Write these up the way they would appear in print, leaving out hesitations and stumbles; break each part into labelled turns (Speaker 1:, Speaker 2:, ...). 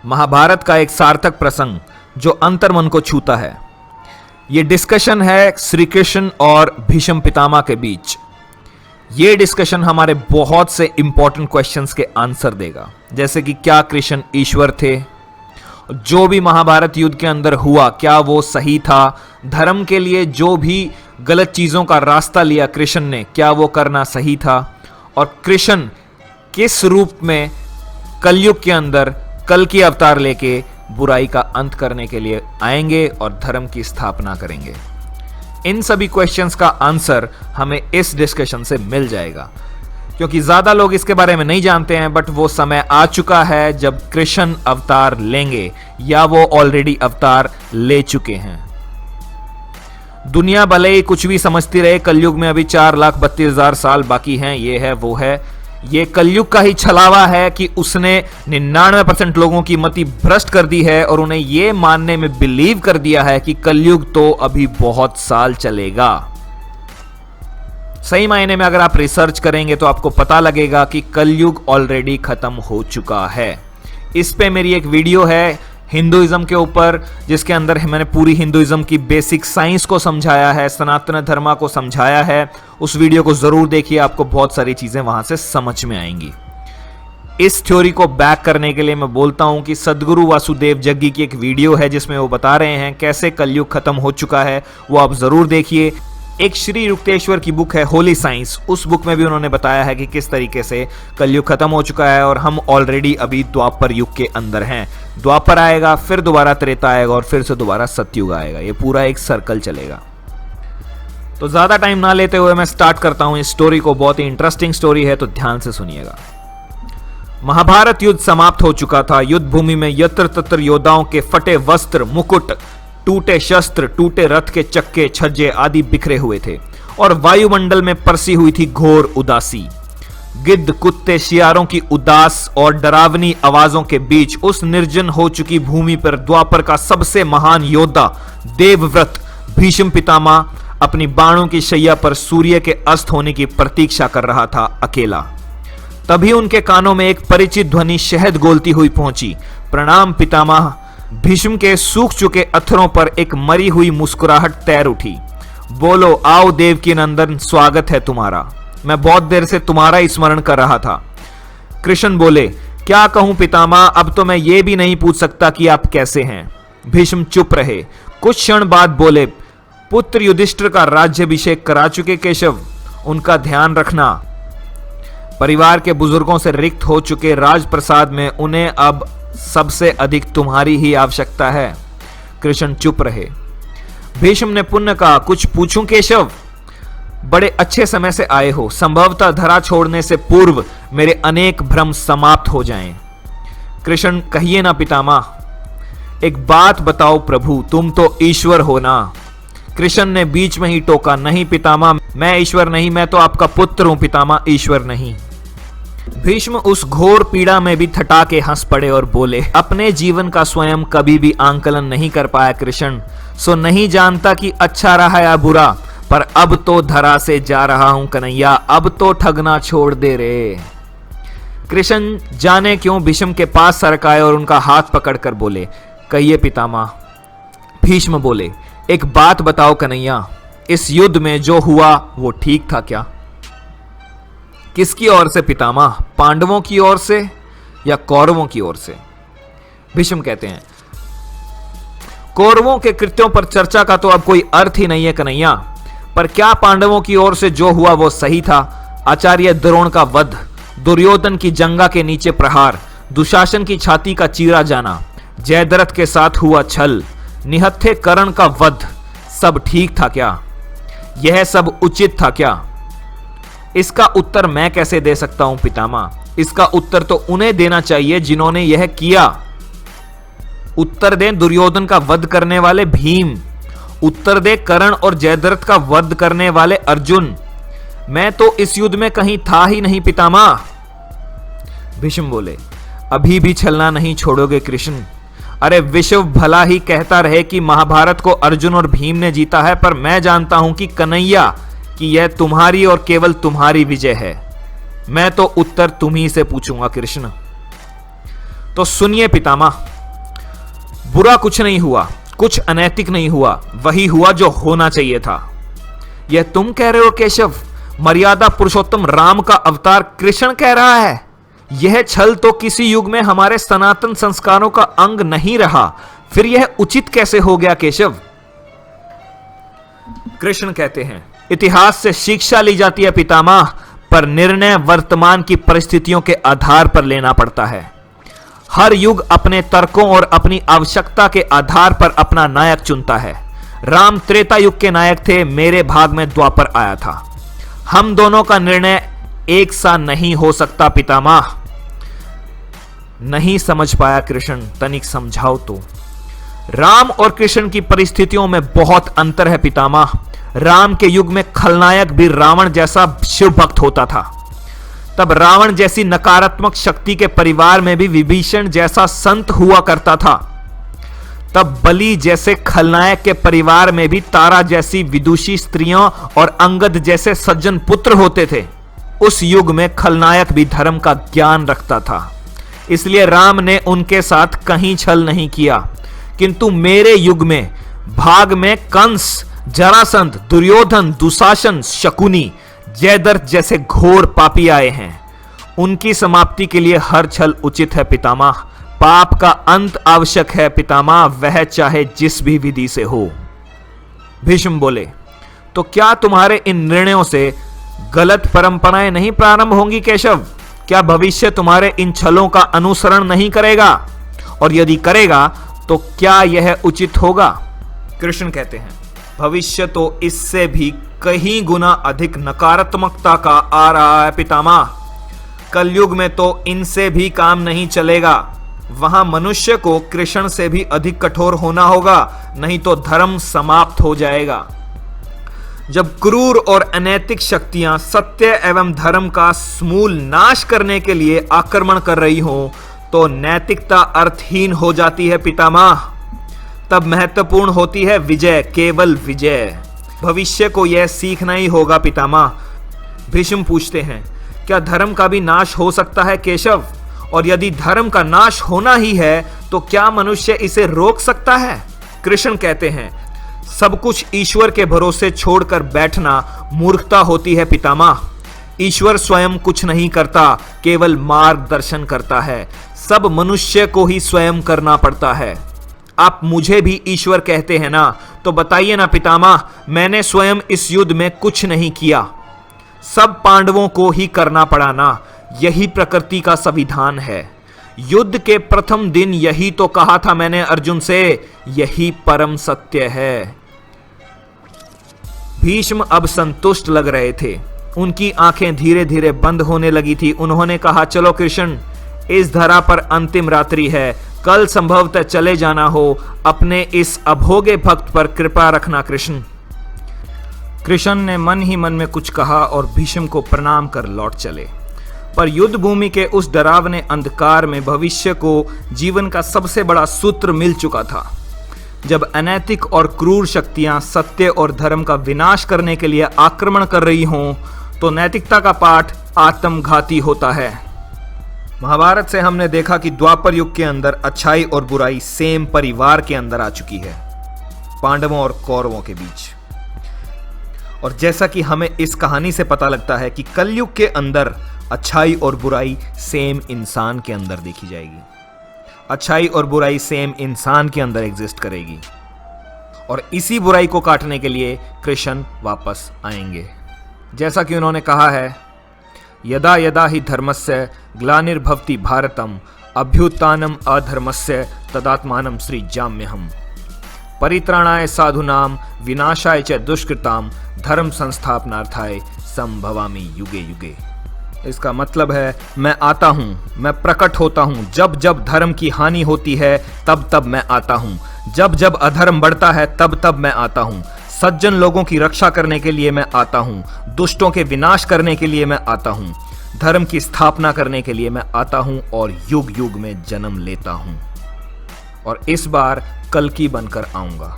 Speaker 1: महाभारत का एक सार्थक प्रसंग जो अंतर्मन को छूता है। ये डिस्कशन है श्री कृष्ण और भीष्म पितामह के बीच। ये डिस्कशन हमारे बहुत से इंपॉर्टेंट क्वेश्चंस के आंसर देगा, जैसे कि क्या कृष्ण ईश्वर थे, जो भी महाभारत युद्ध के अंदर हुआ क्या वो सही था, धर्म के लिए जो भी गलत चीजों का रास्ता लिया कृष्ण ने क्या वो करना सही था, और कृष्ण किस रूप में कलयुग के अंदर कल की अवतार लेके बुराई का अंत करने के लिए आएंगे और धर्म की स्थापना करेंगे। इन सभी क्वेश्चंस का आंसर हमें इस डिस्कशन से मिल जाएगा, क्योंकि ज्यादा लोग इसके बारे में नहीं जानते हैं, बट वो समय आ चुका है जब कृष्ण अवतार लेंगे या वो ऑलरेडी अवतार ले चुके हैं। दुनिया भले ही कुछ भी समझती रहे, कलयुग में अभी 4,32,000 साल बाकी हैं, ये है वो है। ये कलयुग का ही छलावा है कि उसने 99% लोगों की मति भ्रष्ट कर दी है और उन्हें यह मानने में बिलीव कर दिया है कि कलयुग तो अभी बहुत साल चलेगा। सही मायने में अगर आप रिसर्च करेंगे तो आपको पता लगेगा कि कलयुग ऑलरेडी खत्म हो चुका है। इस पे मेरी एक वीडियो है हिंदुइज्म के ऊपर, जिसके अंदर मैंने पूरी हिंदुइज्म की बेसिक साइंस को समझाया है, सनातन धर्म को समझाया है। उस वीडियो को जरूर देखिए, आपको बहुत सारी चीजें वहां से समझ में आएंगी। इस थ्योरी को बैक करने के लिए मैं बोलता हूं कि सदगुरु वासुदेव जग्गी की एक वीडियो है जिसमें वो बता रहे हैं कैसे कलयुग खत्म हो चुका है, वो आप जरूर देखिए। एक श्री युक्तेश्वर की बुक है होली साइंस, उस बुक में भी उन्होंने बताया है कि किस तरीके से कलयुग खत्म हो चुका है और हम ऑलरेडी अभी द्वापर युग के अंदर हैं। द्वापर आएगा, फिर दोबारा त्रेता आएगा और फिर से दोबारा सतयुग आएगा। ये पूरा एक सर्कल चलेगा। तो ज्यादा टाइम ना लेते हुए मैं स्टार्ट करता हूं इस स्टोरी को। बहुत ही इंटरेस्टिंग स्टोरी है, तो ध्यान से सुनिएगा। महाभारत युद्ध समाप्त हो चुका था। युद्ध भूमि में यत्र तत्र योद्धाओं के फटे वस्त्र, मुकुट, टूटे शस्त्र, टूटे रथ के चक्के, छज्जे आदि बिखरे हुए थे और वायुमंडल में परसी हुई थी घोर उदासी। गिद्ध, कुत्ते, शियारों की उदास और डरावनी आवाजों के बीच उस निर्जन हो चुकी भूमि पर द्वापर का सबसे महान योद्धा देवव्रत भीष्म पितामह अपनी बाणों की शैया पर सूर्य के अस्त होने की प्रतीक्षा कर रहा था, अकेला। तभी उनके कानों में एक परिचित ध्वनि शहद गोलती हुई पहुंची। प्रणाम पितामह। भीष्म के सूख चुके अथरों पर एक मरी हुई मुस्कुराहट तैर उठी। बोलो, आओ देवकी नंदन, स्वागत है तुम्हारा। मैं बहुत देर से तुम्हारा ही स्मरण कर रहा था। कृष्ण बोले, क्या कहूं पितामह, अब तो मैं ये भी नहीं पूछ सकता कि आप कैसे हैं। भीष्म चुप रहे। कुछ क्षण बाद बोले, पुत्र युधिष्ठिर का राज्याभिषेक करा चुके केशव, उनका ध्यान रखना। परिवार के बुजुर्गों से रिक्त हो चुके राजप्रसाद में उन्हें अब सबसे अधिक तुम्हारी ही आवश्यकता है। कृष्ण चुप रहे। भीष्म ने पुनः कहा, कुछ पूछूं केशव? बड़े अच्छे समय से आए हो। संभवतः धरा छोड़ने से पूर्व मेरे अनेक भ्रम समाप्त हो जाएं। कृष्ण, कहिए ना पितामह। एक बात बताओ प्रभु, तुम तो ईश्वर हो ना। कृष्ण ने बीच में ही टोका, नहीं पितामह, मैं ईश्वर नहीं, मैं तो आपका पुत्र हूं पितामह, ईश्वर नहीं। भीष्म उस घोर पीड़ा में भी थटा के हंस पड़े और बोले, अपने जीवन का स्वयं कभी भी आंकलन नहीं कर पाया कृष्ण, सो नहीं जानता कि अच्छा रहा या बुरा, पर अब तो धरा से जा रहा हूं कन्हैया, अब तो ठगना छोड़ दे रे। कृष्ण जाने क्यों भीष्म के पास सरक आए और उनका हाथ पकड़कर बोले, कहिए पितामह। भीष्म बोले, एक बात बताओ कन्हैया, इस युद्ध में जो हुआ वो ठीक था क्या? किसकी ओर से पितामह, पांडवों की ओर से या कौरवों की ओर से? भीष्म कहते हैं, कौरवों के कृत्यों पर चर्चा का तो अब कोई अर्थ ही नहीं है कन्हैया, पर क्या पांडवों की ओर से जो हुआ वो सही था? आचार्य द्रोण का वध, दुर्योधन की जंगा के नीचे प्रहार, दुशासन की छाती का चीरा जाना, जयद्रथ के साथ हुआ छल, निहत्थे कर्ण का वध, सब ठीक था क्या? यह सब उचित था क्या? इसका उत्तर मैं कैसे दे सकता हूं पितामह? इसका उत्तर तो उन्हें देना चाहिए जिन्होंने यह किया। उत्तर दें दुर्योधन का वध करने वाले भीम, उत्तर दे कर्ण और जयद्रथ का वध करने वाले अर्जुन। मैं तो इस युद्ध में कहीं था ही नहीं पितामह। भीष्म बोले, अभी भी छलना नहीं छोड़ोगे कृष्ण? अरे विश्व भला ही कहता रहे कि महाभारत को अर्जुन और भीम ने जीता है, पर मैं जानता हूं कि कन्हैया कि यह तुम्हारी और केवल तुम्हारी विजय है। मैं तो उत्तर तुम्ही से पूछूंगा कृष्ण। तो सुनिए पितामह, बुरा कुछ नहीं हुआ, कुछ अनैतिक नहीं हुआ, वही हुआ जो होना चाहिए था। यह तुम कह रहे हो केशव? मर्यादा पुरुषोत्तम राम का अवतार कृष्ण कह रहा है। यह छल तो किसी युग में हमारे सनातन संस्कारों का अंग नहीं रहा, फिर यह उचित कैसे हो गया केशव? कृष्ण कहते हैं, इतिहास से शिक्षा ली जाती है पितामह, पर निर्णय वर्तमान की परिस्थितियों के आधार पर लेना पड़ता है। हर युग अपने तर्कों और अपनी आवश्यकता के आधार पर अपना नायक चुनता है। राम त्रेता युग के नायक थे, मेरे भाग में द्वापर आया था। हम दोनों का निर्णय एक सा नहीं हो सकता पितामह। नहीं समझ पाया कृष्ण, तनिक समझाओ तो। राम और कृष्ण की परिस्थितियों में बहुत अंतर है पितामह। राम के युग में खलनायक भी रावण जैसा शिव भक्त होता था। तब रावण जैसी नकारात्मक शक्ति के परिवार में भी विभीषण जैसा संत हुआ करता था। तब बलि जैसे खलनायक के परिवार में भी तारा जैसी विदुषी स्त्रियों और अंगद जैसे सज्जन पुत्र होते थे। उस युग में खलनायक भी धर्म का ज्ञान रखता था, इसलिए राम ने उनके साथ कहीं छल नहीं किया। किंतु मेरे युग में भाग में कंस, जरासंध, दुर्योधन, दुशासन, शकुनी, जयद्रथ जैसे घोर पापी आए हैं। उनकी समाप्ति के लिए हर छल उचित है पितामह। पाप का अंत आवश्यक है पितामह, वह चाहे जिस भी विधि से हो। भीष्म बोले, तो क्या तुम्हारे इन निर्णयों से गलत परंपराएं नहीं प्रारंभ होंगी केशव? क्या भविष्य तुम्हारे इन छलों का अनुसरण नहीं करेगा? और यदि करेगा तो क्या यह उचित होगा? कृष्ण कहते हैं, भविष्य तो इससे भी कहीं गुना अधिक नकारात्मकता का आ रहा है पितामह। कलयुग में तो इनसे भी काम नहीं चलेगा। वहां मनुष्य को कृष्ण से भी अधिक कठोर होना होगा, नहीं तो धर्म समाप्त हो जाएगा। जब क्रूर और अनैतिक शक्तियां सत्य एवं धर्म का समूल नाश करने के लिए आक्रमण कर रही हो, तो नैतिकता अर्थहीन हो जाती है पितामह। तब महत्वपूर्ण होती है विजय, केवल विजय। भविष्य को यह सीखना ही होगा पितामह। भीष्म पूछते हैं, क्या धर्म का भी नाश हो सकता है केशव? और यदि धर्म का नाश होना ही है तो क्या मनुष्य इसे रोक सकता है? कृष्ण कहते हैं, सब कुछ ईश्वर के भरोसे छोड़कर बैठना मूर्खता होती है पितामह। ईश्वर स्वयं कुछ नहीं करता, केवल मार्गदर्शन करता है। सब मनुष्य को ही स्वयं करना पड़ता है। आप मुझे भी ईश्वर कहते हैं ना, तो बताइए ना पितामह, मैंने स्वयं इस युद्ध में कुछ नहीं किया, सब पांडवों को ही करना पड़ा ना। यही प्रकृति का संविधान है। युद्ध के प्रथम दिन यही तो कहा था मैंने अर्जुन से, यही परम सत्य है। भीष्म अब संतुष्ट लग रहे थे। उनकी आंखें धीरे धीरे बंद होने लगी थी। उन्होंने कहा, चलो कृष्ण, इस धरा पर अंतिम रात्रि है, कल संभवतः चले जाना हो। अपने इस अभोगे भक्त पर कृपा रखना कृष्ण। कृष्ण ने मन ही मन में कुछ कहा और भीष्म को प्रणाम कर लौट चले। पर युद्ध भूमि के उस डरावने अंधकार में भविष्य को जीवन का सबसे बड़ा सूत्र मिल चुका था। जब अनैतिक और क्रूर शक्तियां सत्य और धर्म का विनाश करने के लिए आक्रमण कर रही हों, तो नैतिकता का पाठ आत्मघाती होता है। महाभारत से हमने देखा कि द्वापर युग के अंदर अच्छाई और बुराई सेम परिवार के अंदर आ चुकी है, पांडवों और कौरवों के बीच। और जैसा कि हमें इस कहानी से पता लगता है कि कलयुग के अंदर अच्छाई और बुराई सेम इंसान के अंदर देखी जाएगी। अच्छाई और बुराई सेम इंसान के अंदर एग्जिस्ट करेगी, और इसी बुराई को काटने के लिए कृष्ण वापस आएंगे। जैसा कि उन्होंने कहा है, यदा यदा ही धर्मस्य ग्लानिर्भवति भारतम अभ्युत्थानम अधर्मस्य तदात्मानं सृजाम्यहम् परित्राणाय साधूनां विनाशाय च दुष्कृतां धर्म संस्थापनार्थाय संभवामि युगे युगे। इसका मतलब है, मैं आता हूं, मैं प्रकट होता हूं। जब जब धर्म की हानि होती है तब तब मैं आता हूं, जब जब अधर्म बढ़ता है तब तब मैं आता हूं। सज्जन लोगों की रक्षा करने के लिए मैं आता हूं, दुष्टों के विनाश करने के लिए मैं आता हूं, धर्म की स्थापना करने के लिए मैं आता हूं और युग युग में जन्म लेता हूं, और इस बार कल्कि बनकर आऊंगा।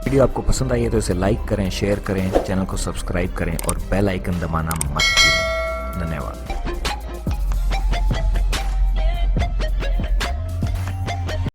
Speaker 1: वीडियो आपको पसंद आई है तो इसे लाइक करें, शेयर करें, चैनल को सब्सक्राइब करें और बेल आइकन दबाना मत